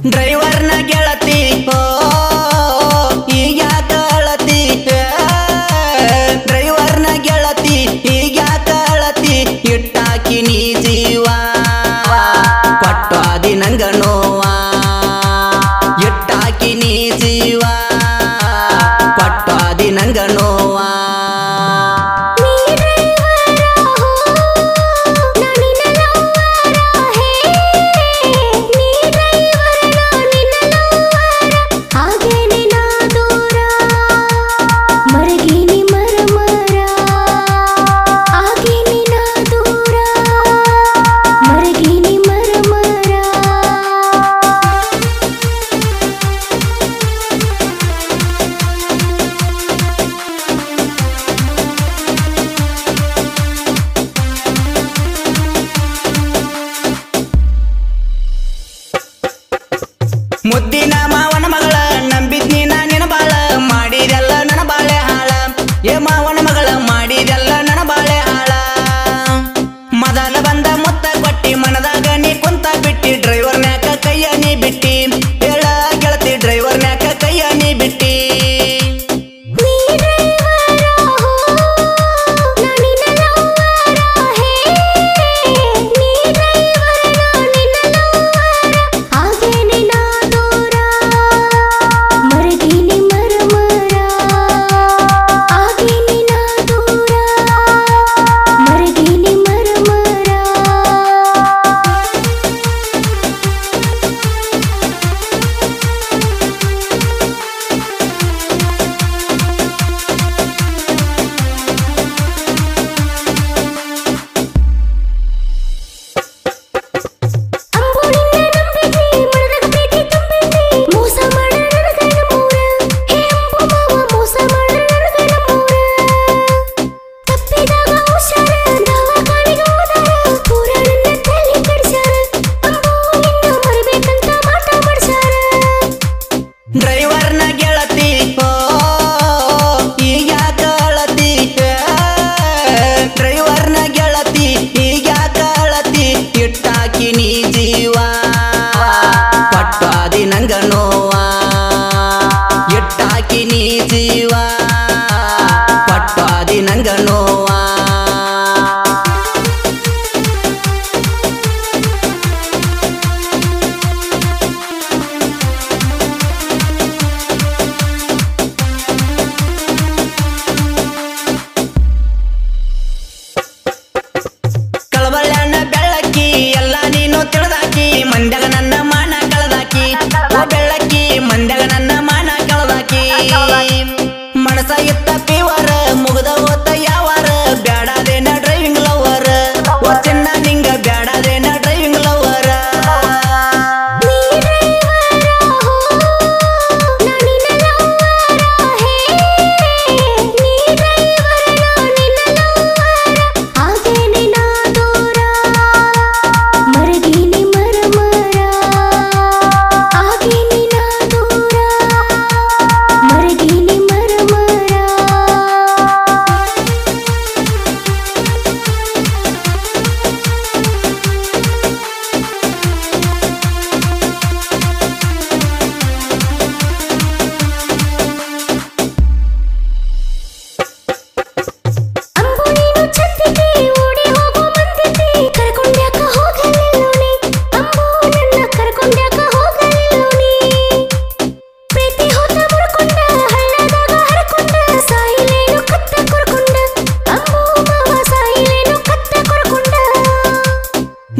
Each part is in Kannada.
ಡ್ರೈವರ್ನ ಗೆಳತಿ ಈಗ್ಯಾಕ ಅಳತಿ ಡ್ರೈವರ್ನ ಗೆಳತಿ ಈಗ್ಯಾಕ ಅಳತಿ ಇಟ್ಟಾಕಿ ನೀ ಜೀವ ಕೊಟ್ಟು ಆದಿ ನಂಗ ನೋವ ಇಟ್ಟಾಕಿ ನೀ ಜೀವ ಕೊಟ್ಟು ಆದಿ ನಂಗ ನೋವ ಮುದ್ದಿನ ಮಾವನ ಮಗಳ ನಂಬಿದ್ನಿ ನಿನ ಬಾಳ ಮಾಡಿದೆಲ್ಲ ನನ್ನ ಬಾಳೆ ಹಾಳ ಏ ಮಾವನ ಮಗಳ ಮಾಡಿದೆಲ್ಲ ನನ್ನ ಬಾಳೆ ಹಾಳ ಮೊದಲ ಬಂದ ಮುತ್ತ ಕೊಟ್ಟಿ ಮನದಾಗ ನೀ ಕುಂತ ಬಿಟ್ಟಿ ಡ್ರೈವರ್ ನ್ಯಾಕ ಕೈಯ ನೀ ಬಿಟ್ಟಿ ಹೇಳ ಗೆಳತಿ ಡ್ರೈವರ್ ನ್ಯಾಕ ಕೈಯ ನೀ ಬಿಟ್ಟಿ ಡ್ರೈವರ್ನ ಗೆಳತಿ ಈಗ್ಯಾಕ ಅಳತಿ ಡ್ರೈವರ್ನ ಗೆಳತಿ ಈಗ್ಯಾಕ ಅಳತಿ ಇಟ್ಟಾಕಿ ನೀ ಜೀವ ಕೊಟ್ಟು ಆದಿ ನಂಗ ನೋವ ಇಟ್ಟಾಕಿ ನೀ ಜೀವ ಕೊಟ್ಟು ಆದಿ ನಂಗ ನೋವ ಕಳವಳ್ಯಾನ ಬೆಳ್ಳಕ್ಕಿ ಎಲ್ಲ ನೀನು ತಿಳಿದಾಕಿ ಮಂದ್ಯಾಗ ನನ್ನ ಮಾನ ಕಳದಾಕಿ ಬೆಳ್ಳಕ್ಕಿ ಮಂದ್ಯಾಗ ನನ್ನ ಮಾನ ಕಳದಾಕಿ ಮನಸ ಇತ್ತ ಪೀವರ ಮುಗದ ಹೋತ ಯಾವಾರ ಬ್ಯಾಡಾದೇನ ಡ್ರೈವಿಂಗ್ ಲವರ್ ಚಿನ್ನ ನಿಂಗ ಬ್ಯಾಡಾದೇನ ಡ್ರೈವಿಂಗ್ ಲವರ್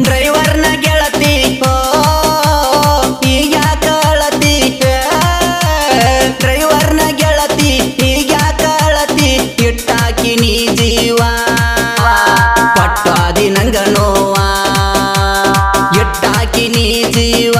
ಡ್ರೈವರ್ನ ಗೆಳತಿ ಈಗ್ಯಾಕ ಅಳತಿ ಡ್ರೈವರ್ನ ಗೆಳತಿ ಈಗ್ಯಾಕ ಅಳತಿ ಇಟ್ಟಾಕಿ ನೀ ಜೀವ ಕೊಟ್ಟು ಆದಿ ನಂಗ ನೋವ ಇಟ್ಟಾಕಿ ನೀ ಜೀವ